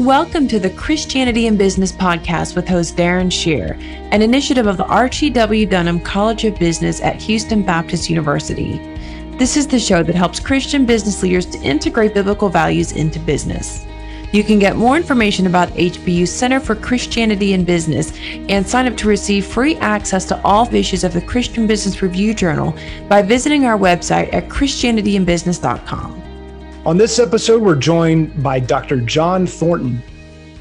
Welcome to the Christianity in Business podcast with host Darren Shear, an initiative of the Archie W. Dunham College of Business at Houston Baptist University. This is the show that helps Christian business leaders to integrate biblical values into business. You can get more information about HBU's Center for Christianity in Business and sign up to receive free access to all issues of the Christian Business Review Journal by visiting our website at christianityinbusiness.com. On this episode, we're joined by Dr. John Thornton.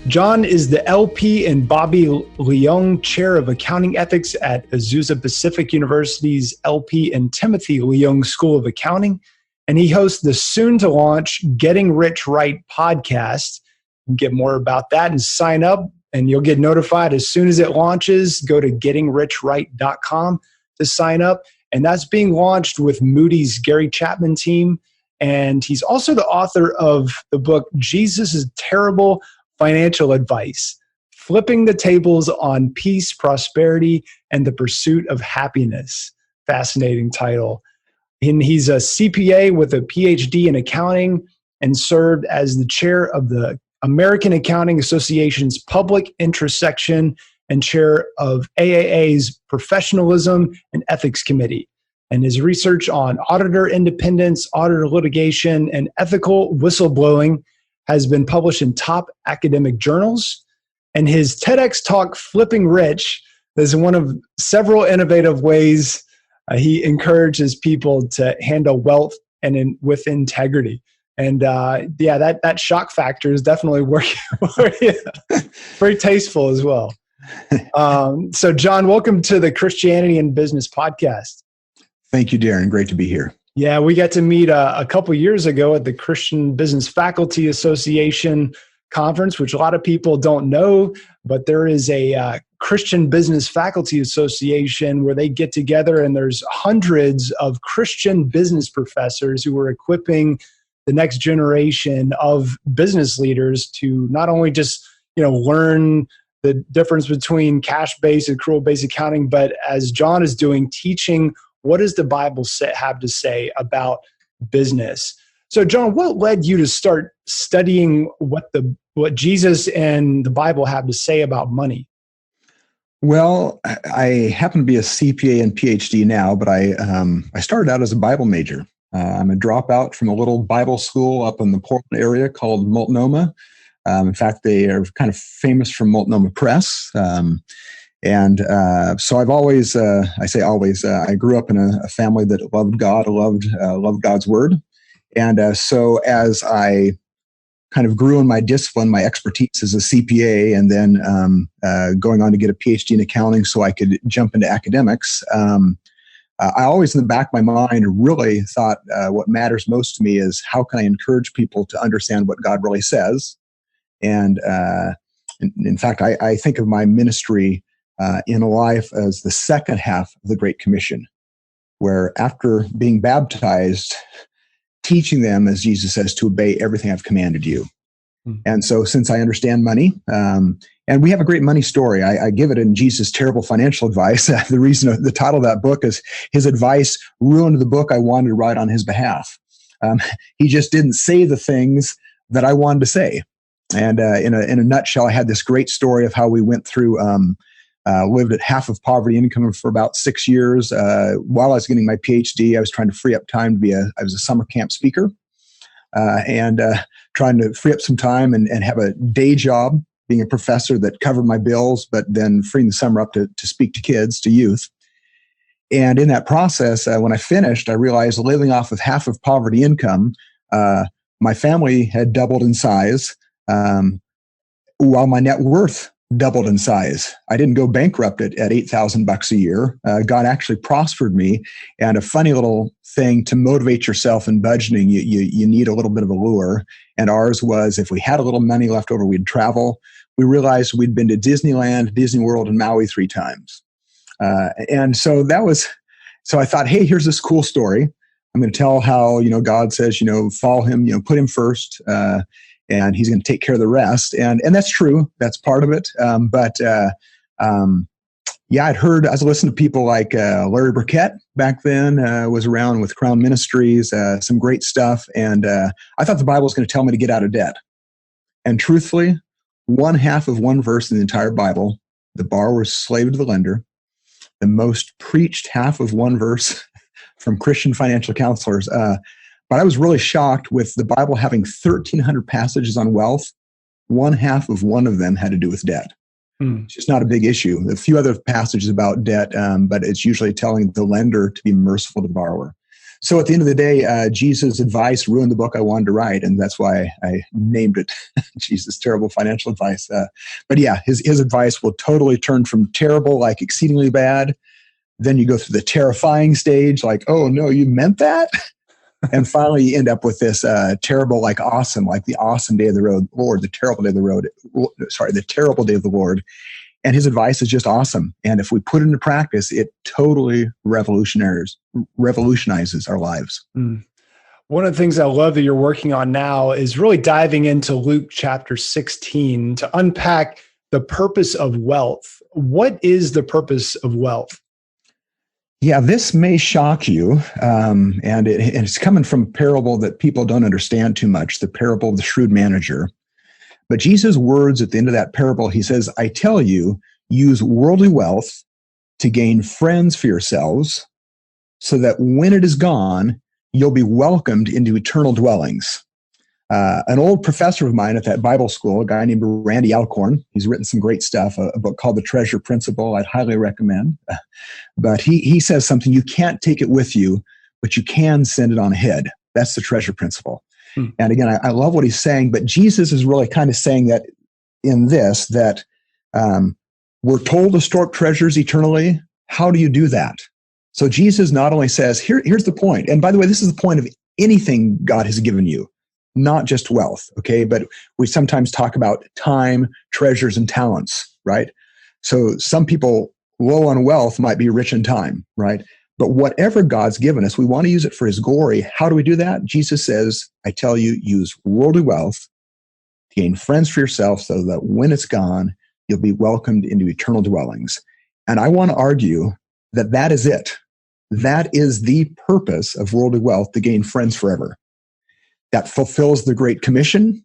John is the LP and Bobby Leung Chair of Accounting Ethics at Azusa Pacific University's LP and Timothy Leung School of Accounting, and he hosts the soon-to-launch Getting Rich Right podcast. You can get more about that and sign up, and you'll get notified as soon as it launches. Go to gettingrichright.com to sign up, and that's being launched with Moody's Gary Chapman team. And he's also the author of the book, Jesus' Terrible Financial Advice, Flipping the Tables on Peace, Prosperity, and the Pursuit of Happiness. Fascinating title. And he's a CPA with a PhD in accounting and served as the chair of the American Accounting Association's Public Interest Section and chair of AAA's Professionalism and Ethics Committee. And his research on auditor independence, auditor litigation, and ethical whistleblowing has been published in top academic journals. And his TEDx talk, Flipping Rich, is one of several innovative ways he encourages people to handle wealth and with integrity. And that shock factor is definitely working. Very tasteful as well. So John, welcome to the Christianity in Business podcast. Thank you, Darren. Great to be here. Yeah, we got to meet a couple years ago at the Christian Business Faculty Association conference, which a lot of people don't know, but there is a Christian Business Faculty Association where they get together, and there's hundreds of Christian business professors who are equipping the next generation of business leaders to not only just learn the difference between cash-based and accrual-based accounting, but as John is doing, teaching what does the Bible have to say about business. So, John, what led you to start studying what Jesus and the Bible have to say about money? Well, I happen to be a CPA and PhD now, but I started out as a Bible major. I'm a dropout from a little Bible school up in the Portland area called Multnomah. In fact, they are kind of famous for Multnomah Press. So I've always, I grew up in a family that loved God, loved God's Word. And so as I kind of grew in my discipline, my expertise as a CPA, and then going on to get a PhD in accounting so I could jump into academics, I always in the back of my mind really thought what matters most to me is how can I encourage people to understand what God really says. And in fact, I think of my ministry in life as the second half of the Great Commission, where after being baptized, teaching them, as Jesus says, to obey everything I've commanded you. And so since I understand money, and we have a great money story, I give it in Jesus' Terrible Financial Advice. The reason the title of that book is his advice ruined the book I wanted to write on his behalf. He just didn't say the things that I wanted to say. And in a nutshell, I had this great story of how we went through lived at half of poverty income for about 6 years. While I was getting my PhD, I was trying to free up time to I was a summer camp speaker, and trying to free up some time and have a day job being a professor that covered my bills, but then freeing the summer up to speak to kids, to youth. And in that process, when I finished, I realized living off of half of poverty income, my family had doubled in size, while my net worth doubled in size. I didn't go bankrupt at $8,000 a year. God actually prospered me. And a funny little thing to motivate yourself in budgeting, you need a little bit of a lure. And ours was, if we had a little money left over, we'd travel. We realized we'd been to Disneyland, Disney World, and Maui 3 times. And so so I thought, hey, here's this cool story. I'm going to tell how, God says, follow him, put him first. And he's going to take care of the rest. And that's true. That's part of it. I'd heard, I was listening to people like Larry Burkett back then, was around with Crown Ministries, some great stuff. And I thought the Bible was going to tell me to get out of debt. And truthfully, one half of one verse in the entire Bible, the borrower is slave to the lender. The most preached half of one verse from Christian financial counselors. But I was really shocked with the Bible having 1,300 passages on wealth. One half of one of them had to do with debt. It's just not a big issue. A few other passages about debt, but it's usually telling the lender to be merciful to the borrower. So at the end of the day, Jesus' advice ruined the book I wanted to write, and that's why I named it Jesus' Terrible Financial Advice. But yeah, his advice will totally turn from terrible, like exceedingly bad. Then you go through the terrifying stage, like, oh no, you meant that? And finally you end up with this terrible, like awesome, like the awesome day of the Lord, the terrible day of the the terrible day of the Lord. And his advice is just awesome. And if we put it into practice, it totally revolutionizes our lives. One of the things I love that you're working on now is really diving into Luke chapter 16 to unpack the purpose of wealth. What is the purpose of wealth? Yeah, this may shock you. And it's coming from a parable that people don't understand too much, the parable of the shrewd manager. But Jesus' words at the end of that parable, he says, I tell you, use worldly wealth to gain friends for yourselves, so that when it is gone, you'll be welcomed into eternal dwellings. An old professor of mine at that Bible school, a guy named Randy Alcorn, he's written some great stuff, a book called The Treasure Principle, I'd highly recommend. But he says something, you can't take it with you, but you can send it on ahead. That's the treasure principle. And again, I love what he's saying, but Jesus is really kind of saying that in this, that we're told to store up treasures eternally. How do you do that? So Jesus not only says, here's the point. And by the way, this is the point of anything God has given you, not just wealth, okay? But we sometimes talk about time, treasures, and talents, right? So some people low on wealth might be rich in time, right? But whatever God's given us, we want to use it for his glory. How do we do that? Jesus says, I tell you, use worldly wealth to gain friends for yourself, so that when it's gone, you'll be welcomed into eternal dwellings. And I want to argue that that is it. That is the purpose of worldly wealth, to gain friends forever. That fulfills the Great Commission,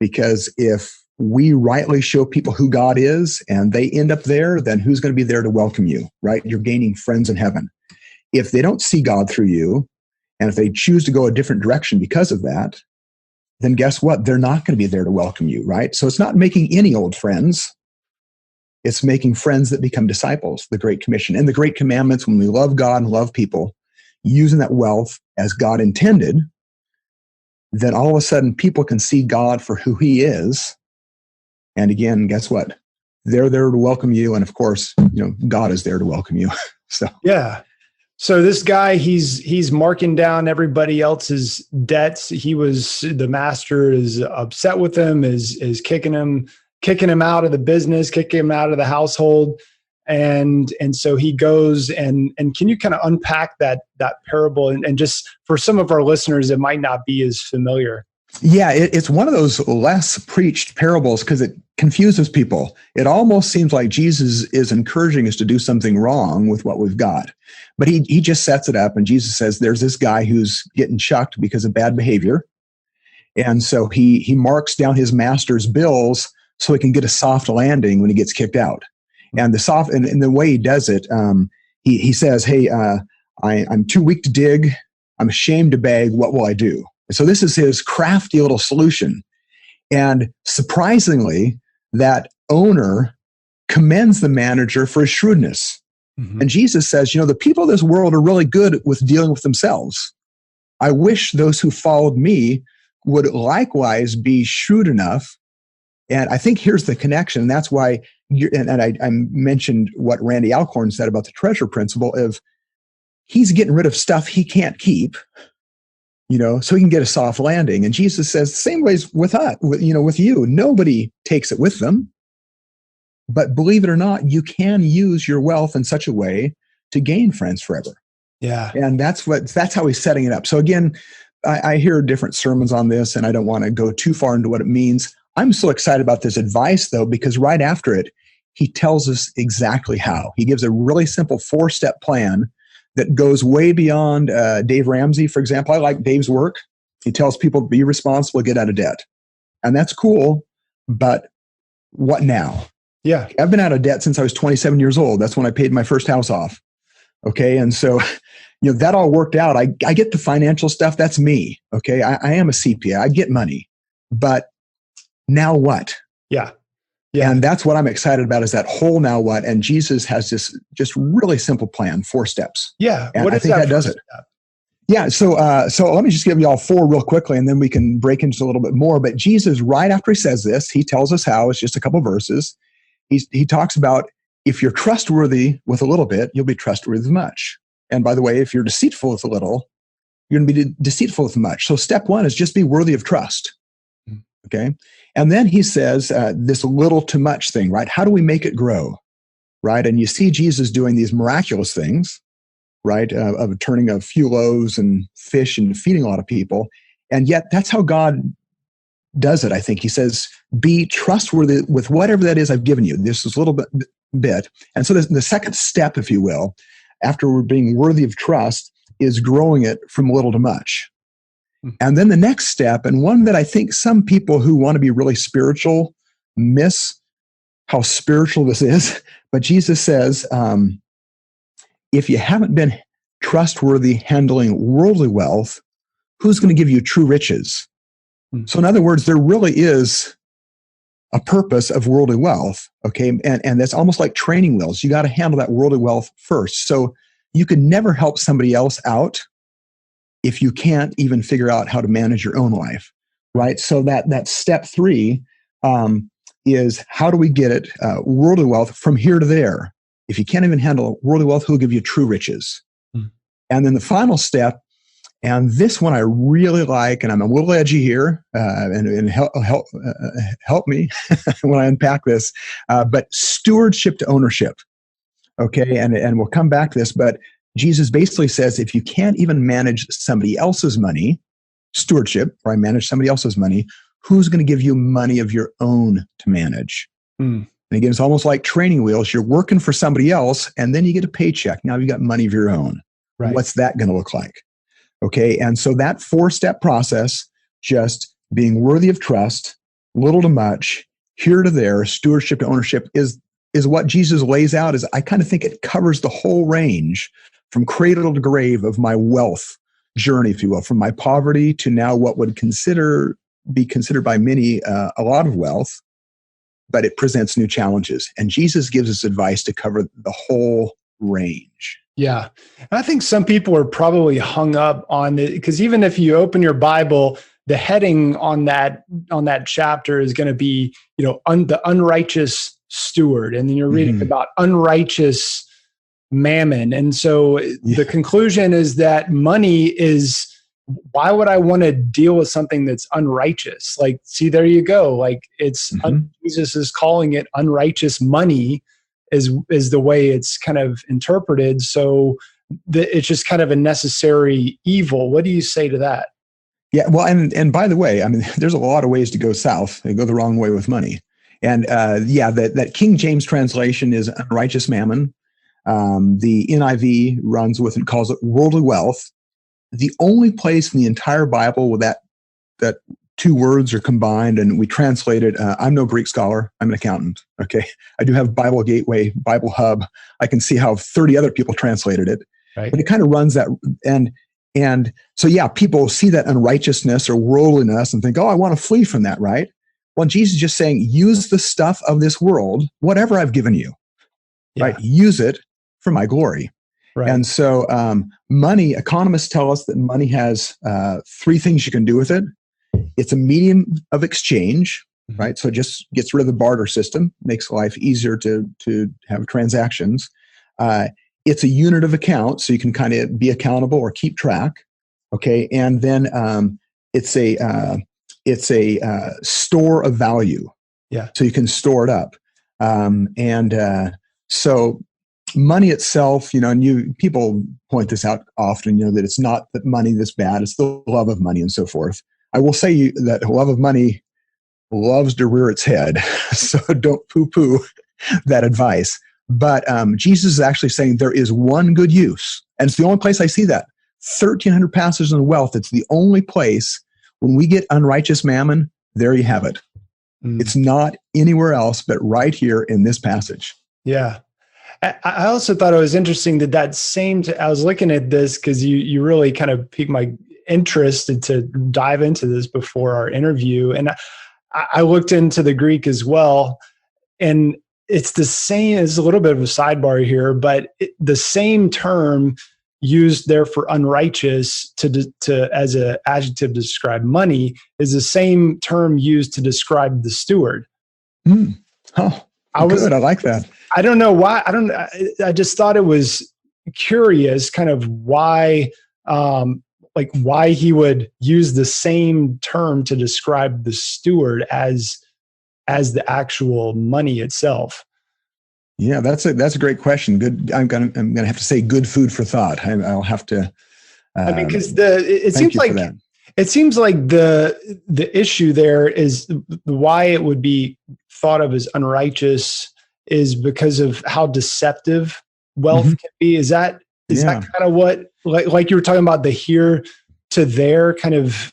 because if we rightly show people who God is and they end up there, then who's going to be there to welcome you, right? You're gaining friends in heaven. If they don't see God through you, and if they choose to go a different direction because of that, then guess what? They're not going to be there to welcome you, right? So it's not making any old friends. It's making friends that become disciples, the Great Commission. And the Great Commandments, when we love God and love people, using that wealth as God intended, then all of a sudden people can see God for who he is. And again, guess what? They're there to welcome you. And of course, God is there to welcome you. So yeah. So this guy, he's marking down everybody else's debts. The master is upset with him, is kicking him out of the business, kicking him out of the household. And so he goes and can you kind of unpack that parable and just for some of our listeners, it might not be as familiar. Yeah, it's one of those less preached parables because it confuses people. It almost seems like Jesus is encouraging us to do something wrong with what we've got. But he just sets it up, and Jesus says there's this guy who's getting chucked because of bad behavior. And so he marks down his master's bills so he can get a soft landing when he gets kicked out. And the way he does it, he says, hey, I'm too weak to dig. I'm ashamed to beg. What will I do? So this is his crafty little solution. And surprisingly, that owner commends the manager for his shrewdness. Mm-hmm. And Jesus says, the people of this world are really good with dealing with themselves. I wish those who followed me would likewise be shrewd enough. And I think here's the connection. That's why, I mentioned what Randy Alcorn said about the treasure principle of he's getting rid of stuff he can't keep, so he can get a soft landing. And Jesus says the same ways with us, with you. Nobody takes it with them. But believe it or not, you can use your wealth in such a way to gain friends forever. Yeah. And that's how he's setting it up. So again, I hear different sermons on this, and I don't want to go too far into what it means. I'm so excited about this advice, though, because right after it, he tells us exactly how. He gives a really simple 4-step plan that goes way beyond Dave Ramsey, for example. I like Dave's work. He tells people to be responsible, get out of debt. And that's cool. but what now? Yeah. I've been out of debt since I was 27 years old. That's when I paid my first house off. Okay. And so, that all worked out. I get the financial stuff. That's me. Okay. I am a CPA. I get money, but now what? Yeah. Yeah. And that's what I'm excited about, is that whole now what? And Jesus has this just really simple plan, 4 steps. Yeah. And I think that does it. Yeah. So let me just give you all 4 real quickly, and then we can break into a little bit more. But Jesus, right after he says this, he tells us how. It's just a couple verses. He talks about, if you're trustworthy with a little bit, you'll be trustworthy with much. And by the way, if you're deceitful with a little, you're going to be deceitful with much. So step 1 is just be worthy of trust. Okay. And then he says this little to much thing, right? How do we make it grow? Right. And you see Jesus doing these miraculous things, right? Of turning a few loaves and fish and feeding a lot of people. And yet that's how God does it. I think he says, be trustworthy with whatever that is I've given you. This is a little bit. And so the second step, if you will, after we're being worthy of trust, is growing it from little to much. And then the next step, and one that I think some people who want to be really spiritual miss how spiritual this is, but Jesus says, if you haven't been trustworthy handling worldly wealth, who's going to give you true riches? So in other words, there really is a purpose of worldly wealth, okay? And that's almost like training wheels. You got to handle that worldly wealth first. So you can never help somebody else out if you can't even figure out how to manage your own life, right? So that step 3 is, how do we get it, worldly wealth from here to there? If you can't even handle worldly wealth, who'll give you true riches? And then the final step, and this one I really like, and I'm a little edgy here, and help me when I unpack this, but stewardship to ownership. Okay, and we'll come back to this, but Jesus basically says, if you can't even manage somebody else's money, stewardship, or I manage somebody else's money, who's going to give you money of your own to manage? And again, it's almost like training wheels. You're working for somebody else, and then you get a paycheck. Now you got money of your own. Right. What's that going to look like? Okay, and so that 4-step process, just being worthy of trust, little to much, here to there, stewardship to ownership, is what Jesus lays out. I kind of think it covers the whole range from cradle to grave of my wealth journey, if you will, from my poverty to now what would be considered by many a lot of wealth, but it presents new challenges. And Jesus gives us advice to cover the whole range. Yeah. And I think some people are probably hung up on it, because even if you open your Bible, the heading on that chapter is going to be, the unrighteous steward. And then you're reading about unrighteous mammon. And so the conclusion is that money is, why would I want to deal with something that's unrighteous? Like, see, there you go. Like, it's Jesus is calling it unrighteous money is the way it's kind of interpreted. So it's just kind of a necessary evil. What do you say to that? Yeah, well, and by the way, I mean, there's a lot of ways to go south. They go the wrong way with money. And that King James translation is unrighteous mammon. The NIV runs with and calls it worldly wealth. The only place in the entire Bible where that 2 words are combined, and we translate it. I'm no Greek scholar. I'm an accountant. Okay, I do have Bible Gateway, Bible Hub. I can see how 30 other people translated it. Right. But it kind of runs that, and so people see that unrighteousness or worldliness and think, oh, I want to flee from that, right? Well, Jesus is just saying, use the stuff of this world, whatever I've given you, right? Use it for my glory. Right. And so money, economists tell us that money has 3 things you can do with it. It's a medium of exchange, right? So it just gets rid of the barter system, makes life easier to have transactions. It's a unit of account, so you can kind of be accountable or keep track. Okay, and then it's a store of value. Yeah. So you can store it up, so money itself, and people point this out often, that it's not that money that's bad; it's the love of money and so forth. I will say that love of money loves to rear its head, so don't poo-poo that advice. But Jesus is actually saying there is one good use, and it's the only place I see that. 1,300 passages on wealth. It's the only place when we get unrighteous mammon, there you have it. It's not anywhere else but right here in this passage. Yeah. I also thought it was interesting that I was looking at this because you really kind of piqued my interest to dive into this before our interview. And I looked into the Greek as well. And it's the same, it's a little bit of a sidebar here, but the same term used there for unrighteous as an adjective to describe money is the same term used to describe the steward. Oh, I like that. I don't know why. I just thought it was curious kind of why, why he would use the same term to describe the steward as the actual money itself. Yeah, that's a great question. Good. I'm gonna have to say good food for thought. I'll have to. Because it seems like the issue there is why it would be thought of as unrighteous is because of how deceptive wealth can be. Is that kind of what like you were talking about the here to there kind of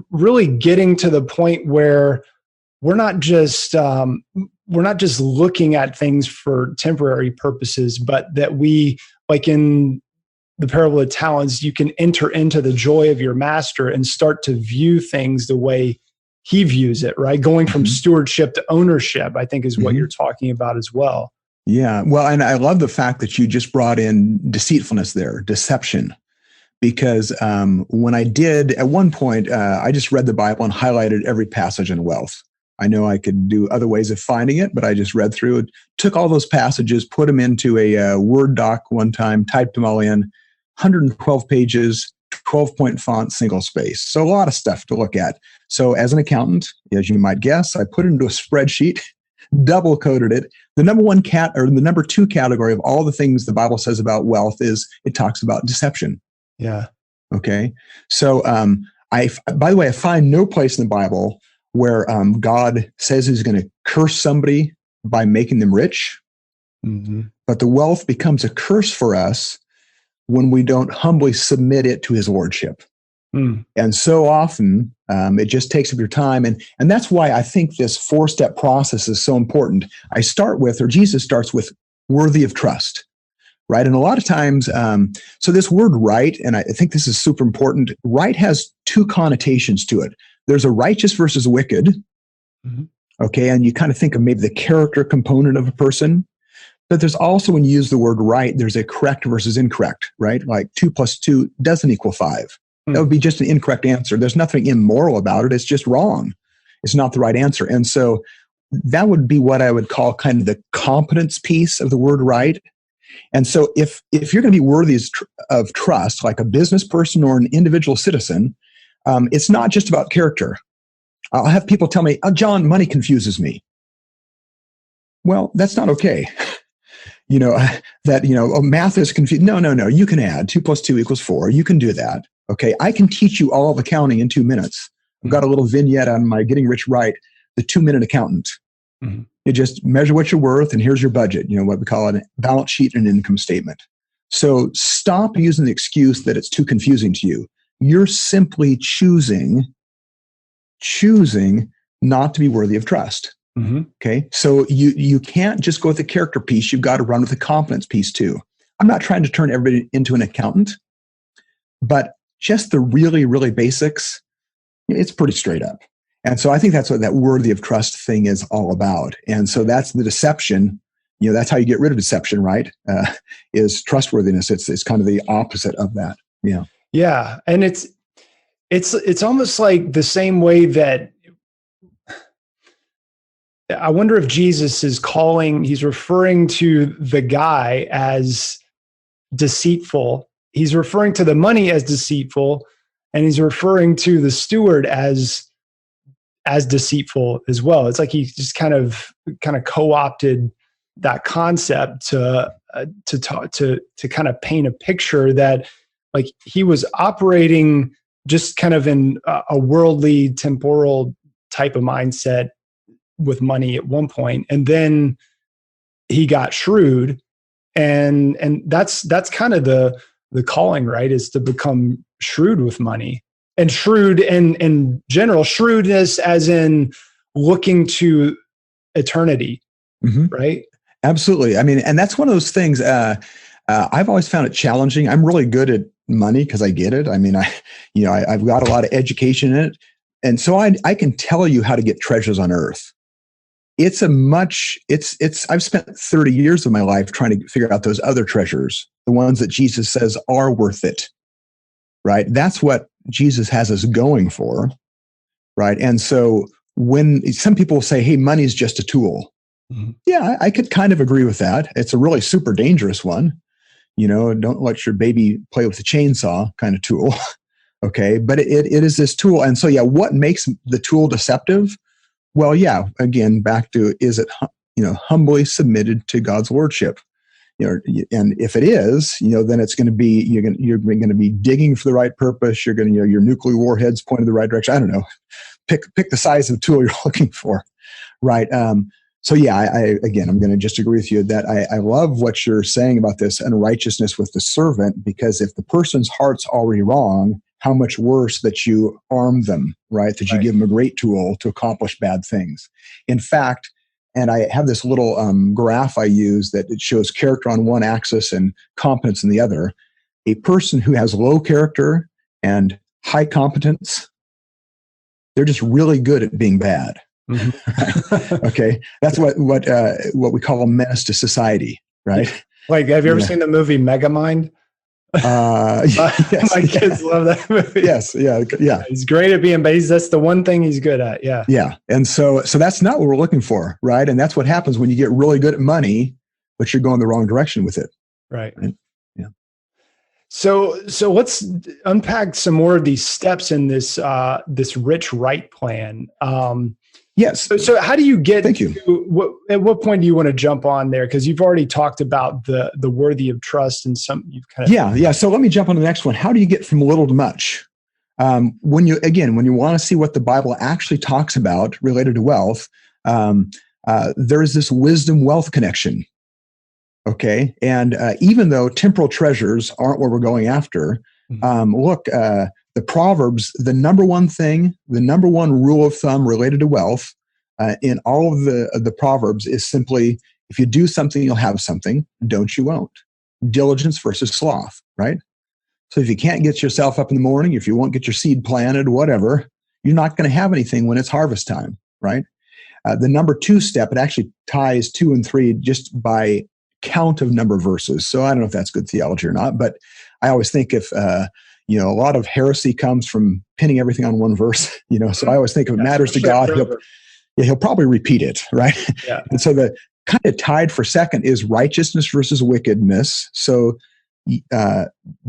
really getting to the point where we're not just looking at things for temporary purposes, but that we, like in the parable of talents, you can enter into the joy of your master and start to view things the way he views it, right? Going from stewardship to ownership, I think is what you're talking about as well. Yeah. Well, and I love the fact that you just brought in deceitfulness there, deception. Because when I did, at one point, I just read the Bible and highlighted every passage on wealth. I know I could do other ways of finding it, but I just read through it, took all those passages, put them into a Word doc one time, typed them all in, 112 pages, 12-point font, single space. So a lot of stuff to look at. So as an accountant, as you might guess, I put it into a spreadsheet, double coded it. The number two category of all the things the Bible says about wealth is it talks about deception. Yeah. Okay. So by the way, I find no place in the Bible where God says he's going to curse somebody by making them rich. But the wealth becomes a curse for us when we don't humbly submit it to his lordship. And so often it just takes up your time. And that's why I think this 4-step process is so important. Jesus starts with worthy of trust, right? And a lot of times, so this word right, and I think this is super important, right has two connotations to it. There's a righteous versus wicked. Okay. And you kind of think of maybe the character component of a person. But there's also, when you use the word right, there's a correct versus incorrect, right? Like 2 + 2 doesn't equal 5. That would be just an incorrect answer. There's nothing immoral about it. It's just wrong. It's not the right answer. And so that would be what I would call kind of the competence piece of the word right. And so if you're going to be worthy of trust, like a business person or an individual citizen, it's not just about character. I'll have people tell me, "Oh, John, money confuses me." Well, that's not okay. Math is confused. No. You can add 2 + 2 = 4. You can do that. Okay. I can teach you all of accounting in 2 minutes. I've got a little vignette on my Getting Rich Right, the 2-minute accountant. You just measure what you're worth and here's your budget, what we call a balance sheet and an income statement. So stop using the excuse that it's too confusing to you. You're simply choosing not to be worthy of trust. Okay. So you can't just go with the character piece. You've got to run with the competence piece too. I'm not trying to turn everybody into an accountant, but just the really, really basics, it's pretty straight up. And so I think that's what that worthy of trust thing is all about. And so that's the deception. That's how you get rid of deception, right? Is trustworthiness. It's kind of the opposite of that. Yeah. Yeah. And it's almost like the same way that I wonder if Jesus he's referring to the guy as deceitful. He's referring to the money as deceitful, and he's referring to the steward as deceitful as well. It's like he just kind of co-opted that concept to kind of paint a picture that like he was operating just kind of in a worldly, temporal type of mindset with money at one point, and then he got shrewd, and that's kind of the calling, right? Is to become shrewd with money. And shrewd in general, shrewdness as in looking to eternity, right? Absolutely. I mean, and that's one of those things. I've always found it challenging. I'm really good at money because I get it. I mean, I've got a lot of education in it, and so I can tell you how to get treasures on earth. I've spent 30 years of my life trying to figure out those other treasures, the ones that Jesus says are worth it, right? That's what Jesus has us going for, right? And so when some people say, hey, money's just a tool. Yeah, I could kind of agree with that. It's a really super dangerous one. Don't let your baby play with a chainsaw kind of tool. Okay. But it is this tool. And so, what makes the tool deceptive? Well, again, back to, is it, humbly submitted to God's lordship? And if it is, then it's going to be, you're going to be digging for the right purpose. You're going to, your nuclear warheads pointed the right direction. I don't know. Pick the size of tool you're looking for. Right. So I'm going to just agree with you that I love what you're saying about this unrighteousness with the servant, because if the person's heart's already wrong, how much worse that you arm them, right? That you give them a great tool to accomplish bad things. In fact, and I have this little graph I use that it shows character on one axis and competence on the other. A person who has low character and high competence, they're just really good at being bad. Okay, that's what we call a menace to society, right? Like, have you ever seen the movie Megamind? Yes, my kids love that movie. Yes, yeah. He's great at being bad. That's the one thing he's good at. Yeah. And so that's not what we're looking for, right? And that's what happens when you get really good at money, but you're going the wrong direction with it. Right. Yeah. So let's unpack some more of these steps in this rich right plan. Yes. So how do you get? Thank you. At what point do you want to jump on there? Because you've already talked about the worthy of trust and some you've kind of. Yeah. So let me jump on to the next one. How do you get from little to much? When you want to see what the Bible actually talks about related to wealth, there is this wisdom wealth connection. Okay. And even though temporal treasures aren't what we're going after, the Proverbs, the number one rule of thumb related to wealth in all of the Proverbs is simply, if you do something, you'll have something. Don't, you won't. Diligence versus sloth, right? So if you can't get yourself up in the morning, if you won't get your seed planted, whatever, you're not going to have anything when it's harvest time, right? The number 2 step, it actually ties 2 and 3 just by count of number of verses. So I don't know if that's good theology or not, but I always think if a lot of heresy comes from pinning everything on one verse, so I always think if it matters to God, he'll probably repeat it, right? Yeah. And so the kind of tied for second is righteousness versus wickedness. So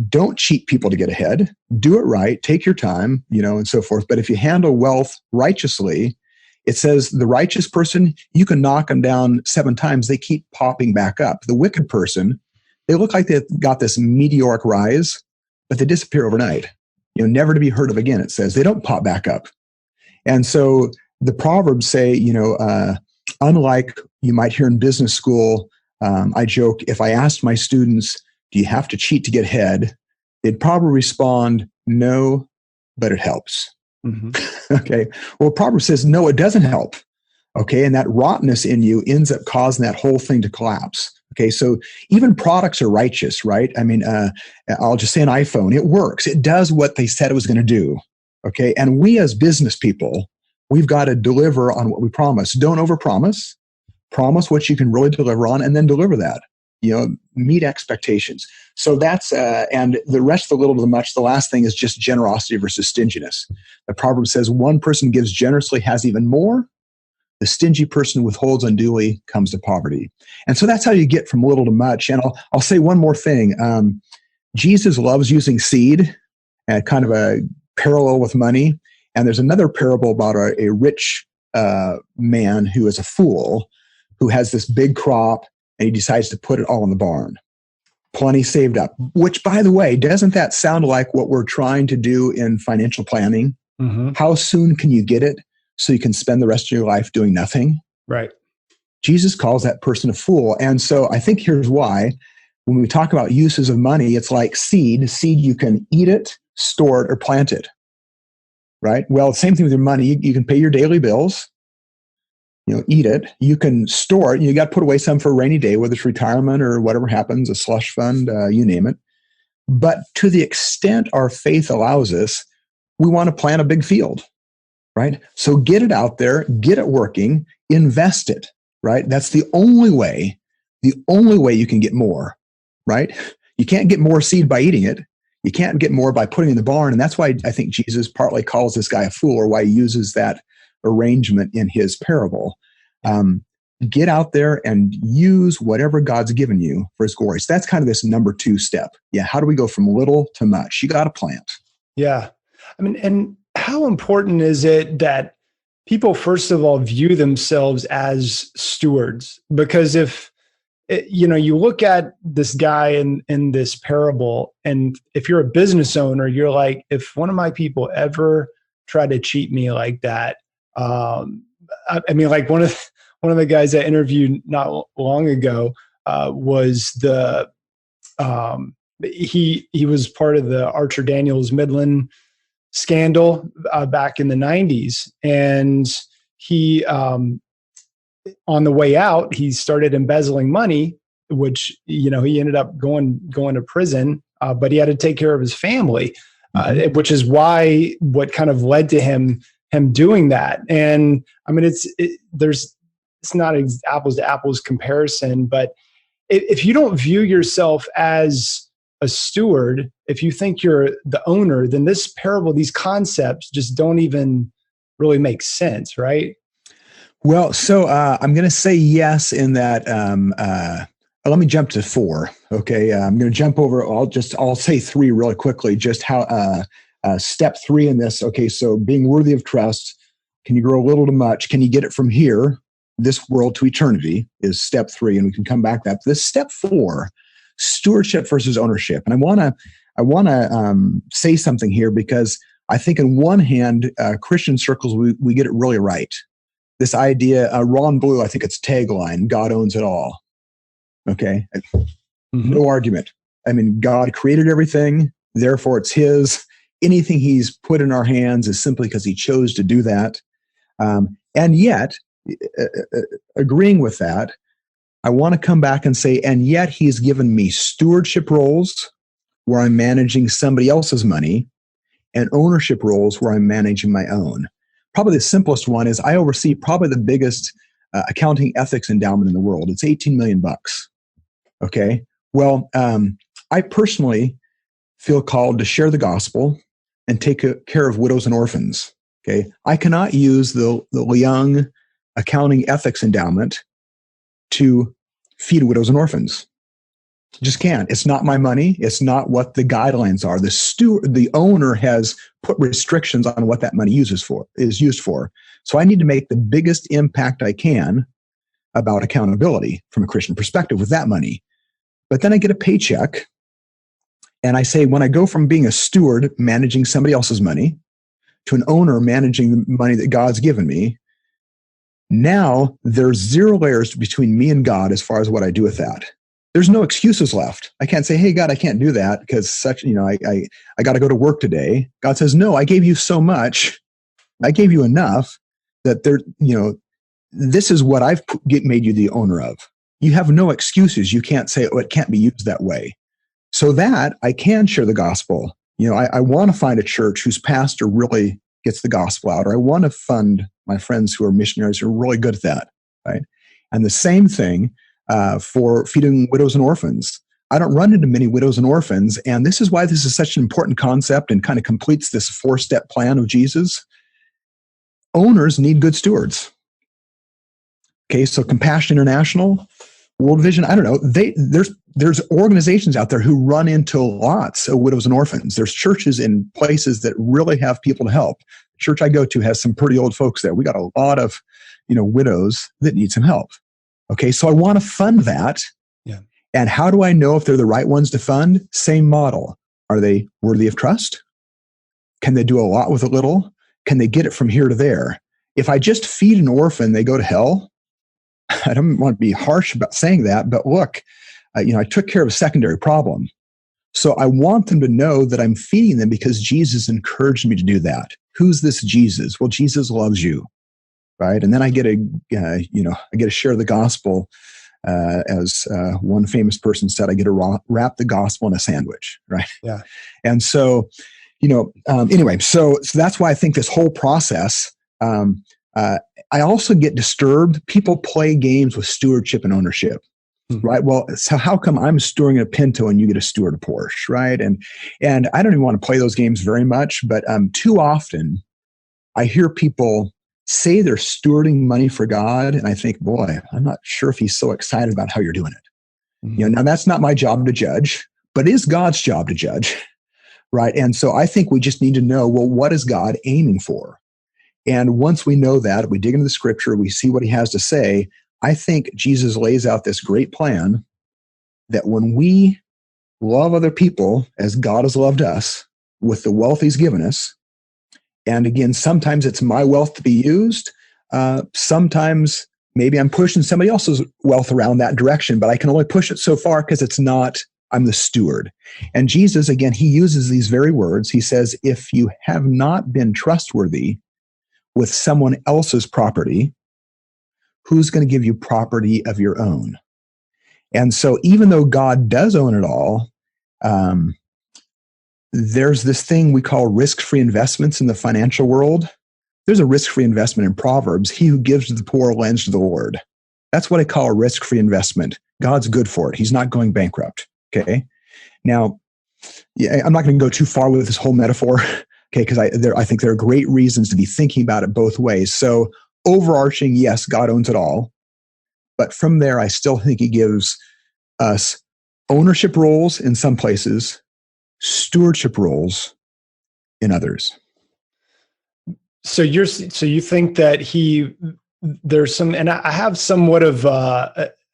don't cheat people to get ahead. Do it right. Take your time, and so forth. But if you handle wealth righteously, it says the righteous person, you can knock them down 7 times. They keep popping back up. The wicked person, they look like they've got this meteoric rise, but they disappear overnight, never to be heard of again. It says they don't pop back up. And so the Proverbs say, unlike you might hear in business school, I joke, if I asked my students, do you have to cheat to get ahead? They'd probably respond, no, but it helps. Okay. Well, Proverbs says, no, it doesn't help. Okay. And that rottenness in you ends up causing that whole thing to collapse. Okay. So even products are righteous, right? I mean, I'll just say an iPhone, it works. It does what they said it was going to do. Okay. And we as business people, we've got to deliver on what we promise. Don't overpromise. Promise what you can really deliver on and then deliver that. Meet expectations. So that's, and the rest of the little to the much, the last thing is just generosity versus stinginess. The proverb says, one person gives generously has even more. The stingy person withholds unduly comes to poverty. And so that's how you get from little to much. And I'll say one more thing. Jesus loves using seed and kind of a parallel with money. And there's another parable about a rich man who is a fool who has this big crop and he decides to put it all in the barn. Plenty saved up, which, by the way, doesn't that sound like what we're trying to do in financial planning? How soon can you get it so you can spend the rest of your life doing nothing? Right. Jesus calls that person a fool. And so I think here's why. When we talk about uses of money, it's like seed. Seed, you can eat it, store it, or plant it. right? Well, same thing with your money. You can pay your daily bills, eat it. You can store it. You got to put away some for a rainy day, whether it's retirement or whatever happens, a slush fund, you name it. But to the extent our faith allows us, we want to plant a big field, right? So get it out there, get it working, invest it, right? That's the only way you can get more, right? You can't get more seed by eating it. You can't get more by putting it in the barn. And that's why I think Jesus partly calls this guy a fool, or why he uses that arrangement in his parable. Get out there and use whatever God's given you for his glory. So that's kind of this number 2 step. Yeah. How do we go from little to much? You got to plant. Yeah. I mean, and how important is it that people, first of all, view themselves as stewards? Because if, you look at this guy in this parable, and if you're a business owner, you're like, if one of my people ever tried to cheat me like that, I mean, like one of the guys I interviewed not long ago was he was part of the Archer Daniels Midland scandal back in the 90s, and he on the way out, he started embezzling money, which he ended up going to prison, but he had to take care of his family, which is what kind of led to him doing that. And I mean, it's not an apples to apples comparison, but if you don't view yourself as a steward, if you think you're the owner, then this parable, these concepts just don't even really make sense, right? Well, so I'm going to say yes in that. Let me jump to 4. Okay, I'm going to jump over. I'll say 3 really quickly. Just how step 3 in this. Okay, so being worthy of trust. Can you grow a little to much? Can you get it from here, this world, to eternity? Is step 3, and we can come back to that. But this step 4, stewardship versus ownership, and I want to say something here, because I think in one hand, Christian circles we get it really right. This idea, Ron Blue, I think it's tagline, God owns it all. Okay. No argument. I mean, God created everything, therefore it's his. Anything he's put in our hands is simply because he chose to do that. And yet, agreeing with that, I want to come back and say, and yet he's given me stewardship roles where I'm managing somebody else's money, and ownership roles where I'm managing my own. Probably the simplest one is I oversee probably the biggest accounting ethics endowment in the world. It's $18 million. Okay. Well, I personally feel called to share the gospel and take care of widows and orphans. Okay. I cannot use the Young Accounting Ethics Endowment to feed widows and orphans. Just can't. It's not my money. It's not what the guidelines are. The owner has put restrictions on what that money is used for. So I need to make the biggest impact I can about accountability from a Christian perspective with that money. But then I get a paycheck, and I say, when I go from being a steward managing somebody else's money to an owner managing the money that God's given me, now there's 0 layers between me and God as far as what I do with that. There's no excuses left. I can't say, hey, God, I can't do that because I got to go to work today. God says, no, I gave you so much. I gave you enough that this is what I've made you the owner of. You have no excuses. You can't say, oh, it can't be used that way. So that I can share the gospel. I want to find a church whose pastor really gets the gospel out, or I want to fund my friends who are missionaries who are really good at that, right? And the same thing for feeding widows and orphans. I don't run into many widows and orphans, and this is why this is such an important concept and kind of completes this 4-step plan of Jesus. Owners need good stewards. Okay, so Compassion International, World Vision, I don't know. There's organizations out there who run into lots of widows and orphans. There's churches in places that really have people to help. The church I go to has some pretty old folks there. We got a lot of, widows that need some help. Okay, so I want to fund that. Yeah. And how do I know if they're the right ones to fund? Same model. Are they worthy of trust? Can they do a lot with a little? Can they get it from here to there? If I just feed an orphan, they go to hell. I don't want to be harsh about saying that, but look, I took care of a secondary problem. So I want them to know that I'm feeding them because Jesus encouraged me to do that. Who's this Jesus? Well, Jesus loves you, right? And then I get to share the gospel. As one famous person said, I get to wrap the gospel in a sandwich, right? Yeah. And so, anyway, so that's why I think this whole process, I also get disturbed. People play games with stewardship and ownership, right? Well, so how come I'm stewarding a Pinto and you get to steward a Porsche, right? And I don't even want to play those games very much, but too often I hear people say they're stewarding money for God, and I think, boy, I'm not sure if he's so excited about how you're doing it. Now that's not my job to judge, but it is God's job to judge, right? And so I think we just need to know, well, what is God aiming for? And once we know that, we dig into the scripture, we see what he has to say. I think Jesus lays out this great plan that when we love other people as God has loved us with the wealth he's given us, and again, sometimes it's my wealth to be used. Sometimes maybe I'm pushing somebody else's wealth around that direction, but I can only push it so far because I'm the steward. And Jesus, again, he uses these very words. He says, if you have not been trustworthy with someone else's property, who's going to give you property of your own? And so even though God does own it all, there's this thing we call risk-free investments in the financial world. There's a risk-free investment in Proverbs. He who gives to the poor lends to the Lord. That's what I call a risk-free investment. God's good for it. He's not going bankrupt. Okay. Now, I'm not going to go too far with this whole metaphor. Okay, because I think there are great reasons to be thinking about it both ways. So overarching, yes, God owns it all. But from there, I still think he gives us ownership roles in some places, stewardship roles in others. So you think that there's some, and I have somewhat of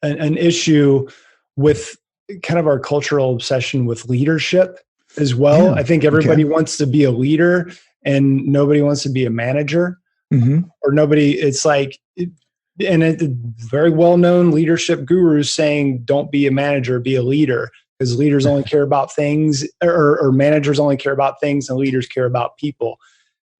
an issue with kind of our cultural obsession with leadership as well. Yeah, I think everybody wants to be a leader and nobody wants to be a manager, or nobody. It's like, and a very well-known leadership gurus saying, "Don't be a manager, be a leader," because leaders only care about things, or managers only care about things, and leaders care about people.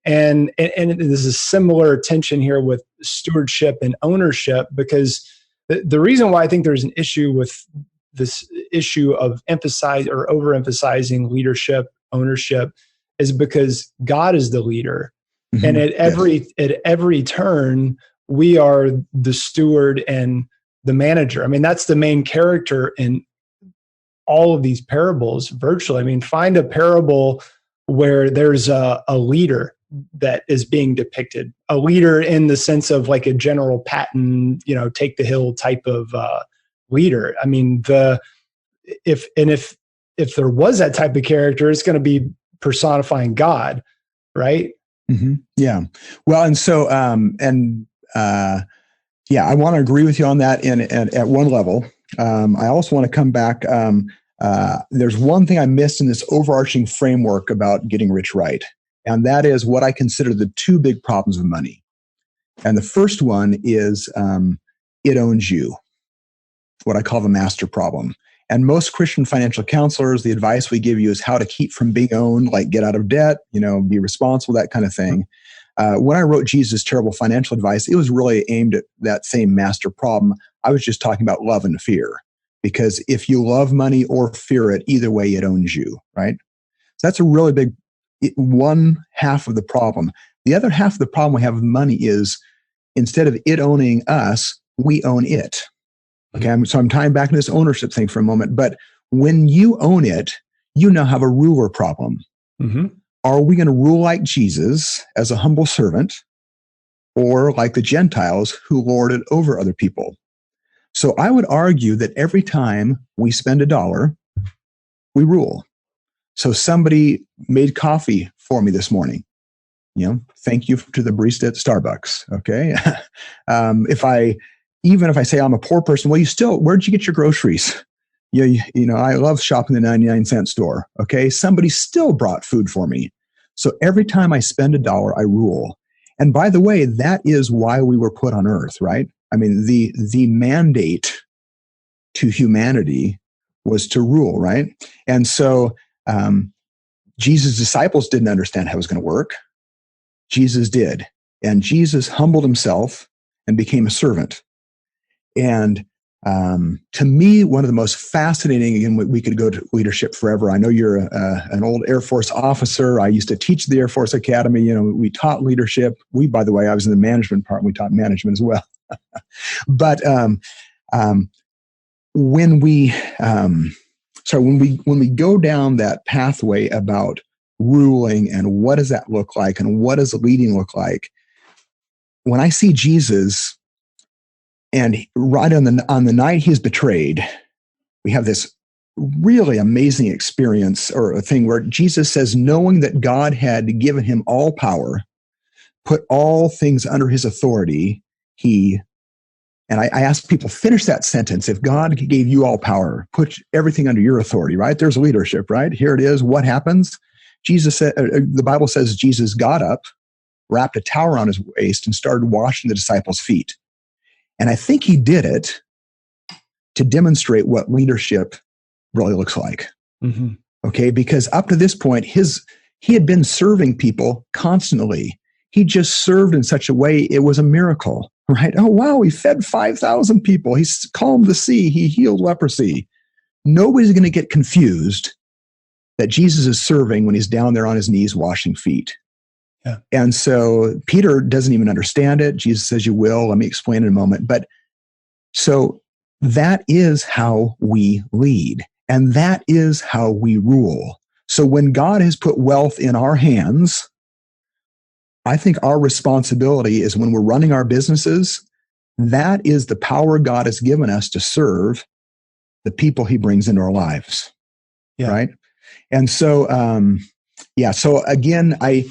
And there's a similar tension here with stewardship and ownership, because the reason why I think there's an issue with this issue of emphasize or overemphasizing leadership, ownership, is because God is the leader. And at every turn, we are the steward and the manager. I mean, that's the main character in all of these parables, virtually. I mean, find a parable where there's a leader that is being depicted, a leader in the sense of like a General Patton, take the hill type of leader. I mean, if there was that type of character, it's going to be personifying God, right? Yeah. Well, and so I want to agree with you on that. And at one level, I also want to come back. There's one thing I missed in this overarching framework about getting rich right, and that is what I consider the two big problems of money. And the first one is it owns you. What I call the master problem. And most Christian financial counselors, the advice we give you is how to keep from being owned, like get out of debt, be responsible, that kind of thing. When I wrote Jesus' Terrible Financial Advice, it was really aimed at that same master problem. I was just talking about love and fear, because if you love money or fear it, either way, it owns you, right? So that's a really big one half of the problem. The other half of the problem we have with money is instead of it owning us, we own it. Okay, so I'm tying back to this ownership thing for a moment. But when you own it, you now have a ruler problem. Are we going to rule like Jesus as a humble servant, or like the Gentiles who lord it over other people? So I would argue that every time we spend $1, we rule. So somebody made coffee for me this morning. Thank you to the barista at Starbucks. Okay, Even if I say I'm a poor person, well, where'd you get your groceries? I love shopping the 99-cent store. Okay. Somebody still brought food for me. So every time I spend $1, I rule. And by the way, that is why we were put on earth, right? I mean, the mandate to humanity was to rule, right? And so Jesus' disciples didn't understand how it was going to work. Jesus did. And Jesus humbled himself and became a servant. And to me, one of the most fascinating, again, we could go to leadership forever. I know you're an old Air Force officer. I used to teach the Air Force Academy. You know, we taught leadership. By the way, I was in the management part. And we taught management as well. But when we go down that pathway about ruling and what does that look like and what does leading look like, when I see Jesus, and right on the night he's betrayed, we have this really amazing experience or a thing where Jesus says, knowing that God had given him all power, put all things under his authority, and I ask people, finish that sentence. If God gave you all power, put everything under your authority, right? There's leadership, right? Here it is. What happens? Jesus said, the Bible says Jesus got up, wrapped a towel around his waist, and started washing the disciples' feet. And I think he did it to demonstrate what leadership really looks like. Mm-hmm. Okay, because up to this point, he had been serving people constantly. He just served in such a way, it was a miracle, right? Oh, wow, he fed 5,000 people. He calmed the sea. He healed leprosy. Nobody's going to get confused that Jesus is serving when he's down there on his knees washing feet. Yeah. And so Peter doesn't even understand it. Jesus says, you will. Let me explain in a moment. But so that is how we lead, and that is how we rule. So when God has put wealth in our hands, I think our responsibility is when we're running our businesses, that is the power God has given us to serve the people he brings into our lives. Yeah. Right. And so, so again, I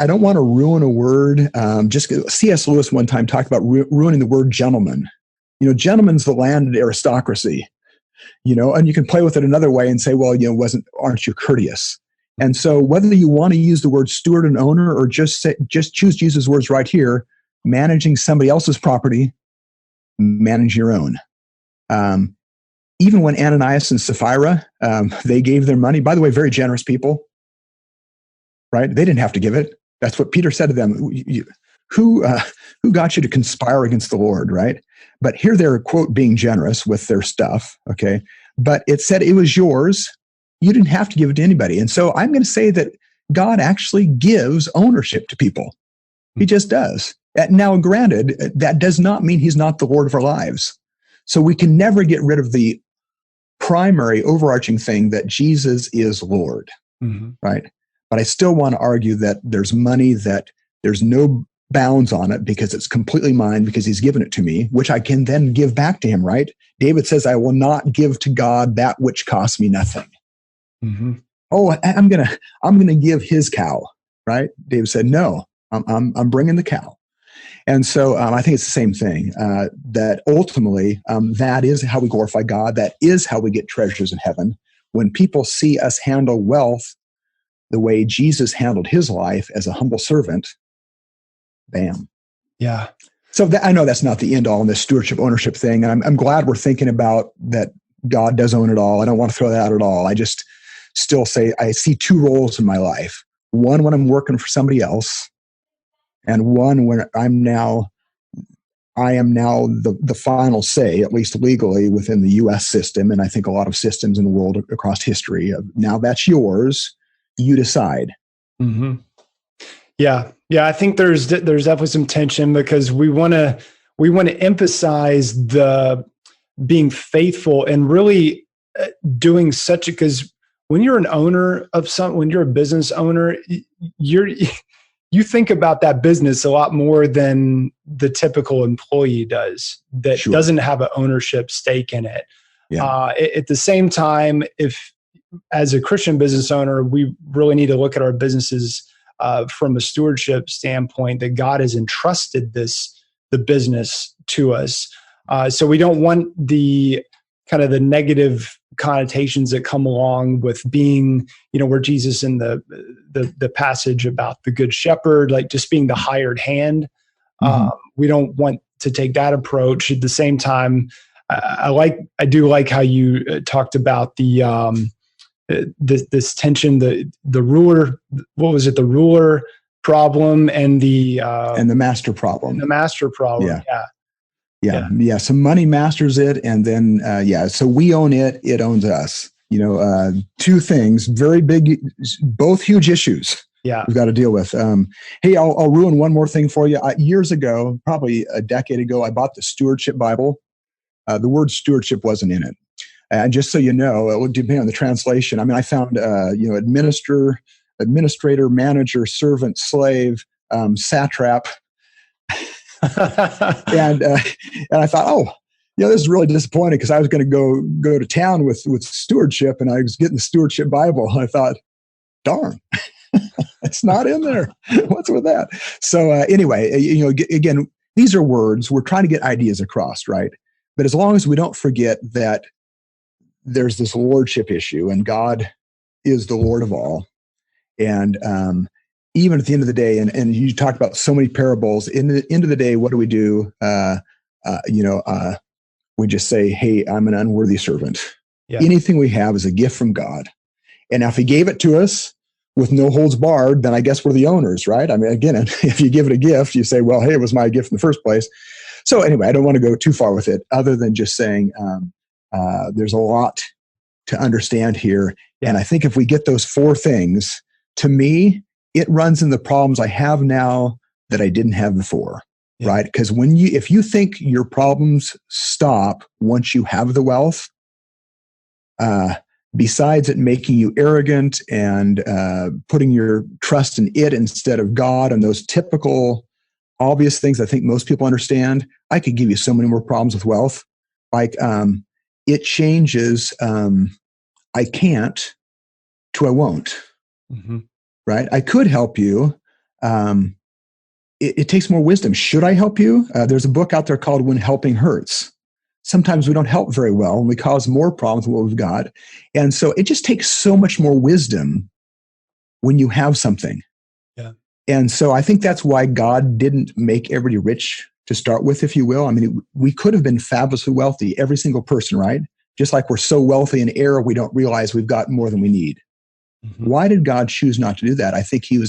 don't want to ruin a word. Just C.S. Lewis one time talked about ruining the word gentleman. You know, gentleman's the landed aristocracy, you know, and you can play with it another way and say, well, you know, aren't you courteous? And so whether you want to use the word steward and owner or just choose Jesus' words right here, managing somebody else's property, manage your own. Even when Ananias and Sapphira, they gave their money, by the way, very generous people, right? They didn't have to give it. That's what Peter said to them. Who got you to conspire against the Lord, right? But here they're, quote, being generous with their stuff, okay? But it said it was yours. You didn't have to give it to anybody. And so I'm going to say that God actually gives ownership to people. He just does. Now, granted, that does not mean he's not the Lord of our lives. So we can never get rid of the primary overarching thing that Jesus is Lord, right? But I still want to argue that there's money that there's no bounds on it because it's completely mine because he's given it to me, which I can then give back to him, right? David says, I will not give to God that which costs me nothing. Mm-hmm. Oh, I'm gonna give his cow, right? David said, no, I'm bringing the cow. And so I think it's the same thing, that ultimately that is how we glorify God. That is how we get treasures in heaven. When people see us handle wealth the way Jesus handled his life as a humble servant, bam. Yeah. So I know that's not the end all in this stewardship ownership thing. And I'm glad we're thinking about that God does own it all. I don't want to throw that out at all. I just still say I see two roles in my life. One when I'm working for somebody else, and one when I am now the final say, at least legally, within the U.S. system, and I think a lot of systems in the world across history. Now that's yours. You decide. Mm-hmm. Yeah. I think there's definitely some tension because we want to emphasize the being faithful and really doing such because when you're an owner of when you're a business owner, you think about that business a lot more than the typical employee does that Sure. doesn't have an ownership stake in it. Yeah. At the same time, if as a Christian business owner, we really need to look at our businesses from a stewardship standpoint that God has entrusted the business to us. So we don't want the kind of the negative connotations that come along with being, where Jesus in the passage about the good shepherd, like just being the hired hand. Mm-hmm. We don't want to take that approach. At the same time, I do like how you talked about this tension, the ruler, what was it? The ruler problem and the master problem. The master problem. Yeah. So money masters it, and then so we own it; it owns us. Two things, very big, both huge issues. Yeah, we've got to deal with. Hey, I'll ruin one more thing for you. Years ago, probably a decade ago, I bought the Stewardship Bible. The word stewardship wasn't in it. And just so you know, it would depend on the translation. I mean, I found, administrator, manager, servant, slave, satrap. and I thought, this is really disappointing, because I was going to go to town with stewardship, and I was getting the Stewardship Bible. And I thought, darn, it's not in there. What's with that? So anyway, again, these are words. We're trying to get ideas across, right? But as long as we don't forget that there's this lordship issue, and God is the Lord of all. And even at the end of the day, and you talked about so many parables, in the end of the day, what do? We just say, hey, I'm an unworthy servant. Yeah. Anything we have is a gift from God. And now if he gave it to us with no holds barred, then I guess we're the owners, right? I mean, again, if you give it a gift, you say, well, hey, it was my gift in the first place. So anyway, I don't want to go too far with it, other than just saying there's a lot to understand here. Yeah. And I think if we get those four things, to me, it runs in the problems I have now that I didn't have before, right? Because if you think your problems stop once you have the wealth, besides it making you arrogant and putting your trust in it instead of God, and those typical obvious things I think most people understand, I could give you so many more problems with wealth. Like it changes I can't to I won't. Mm-hmm. Right? I could help you. It takes more wisdom. Should I help you? There's a book out there called When Helping Hurts. Sometimes we don't help very well, and we cause more problems than what we've got. And so it just takes so much more wisdom when you have something. Yeah. And so I think that's why God didn't make everybody rich to start with, if you will. I mean, we could have been fabulously wealthy, every single person, right? Just like we're so wealthy in air, we don't realize we've got more than we need. Mm-hmm. Why did God choose not to do that? I think he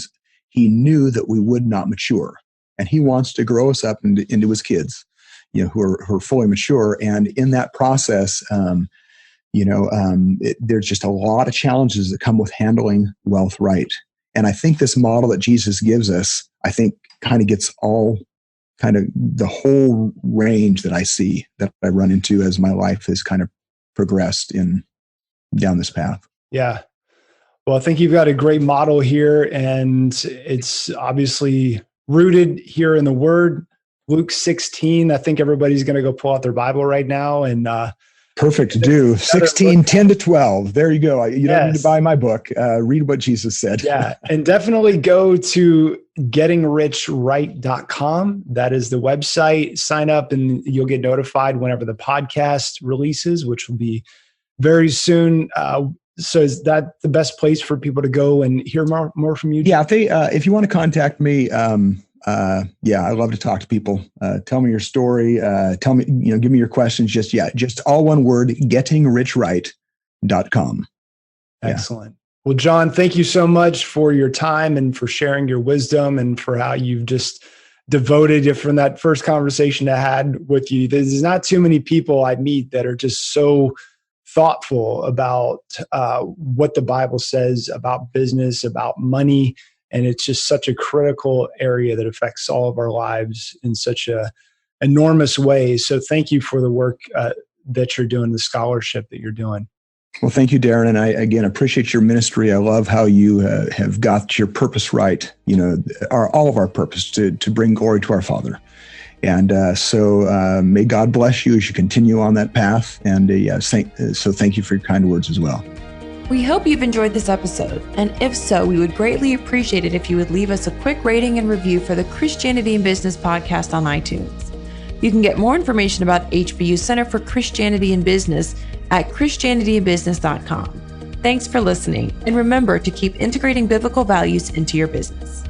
knew that we would not mature, and he wants to grow us up into his kids, who are fully mature. And in that process, there's just a lot of challenges that come with handling wealth right. And I think this model that Jesus gives us, I think kind of gets kind of the whole range that I see, that I run into as my life has kind of progressed down this path. Yeah. Well, I think you've got a great model here, and it's obviously rooted here in the Word. Luke 16. I think everybody's going to go pull out their Bible right now and perfect to do. 16, 10 to 12. There you go. You don't need to buy my book. Read what Jesus said. Yeah. And definitely go to gettingrichright.com. That is the website. Sign up and you'll get notified whenever the podcast releases, which will be very soon. So is that the best place for people to go and hear more from you? Yeah. If you want to contact me, I love to talk to people. Tell me your story. Tell me, give me your questions. Just all one word, gettingrichright.com. Excellent. Well, John, thank you so much for your time and for sharing your wisdom and for how you've just devoted from that first conversation I had with you. There's not too many people I meet that are just so thoughtful about what the Bible says about business, about money. And it's just such a critical area that affects all of our lives in such a enormous way. So thank you for the work that you're doing, the scholarship that you're doing. Well, thank you, Darren. And I, again, appreciate your ministry. I love how you have got your purpose right, all of our purpose to bring glory to our Father. And so may God bless you as you continue on that path. And so thank you for your kind words as well. We hope you've enjoyed this episode, and if so, we would greatly appreciate it if you would leave us a quick rating and review for the Christianity in Business podcast on iTunes. You can get more information about HBU Center for Christianity in Business at christianityinbusiness.com. Thanks for listening, and remember to keep integrating biblical values into your business.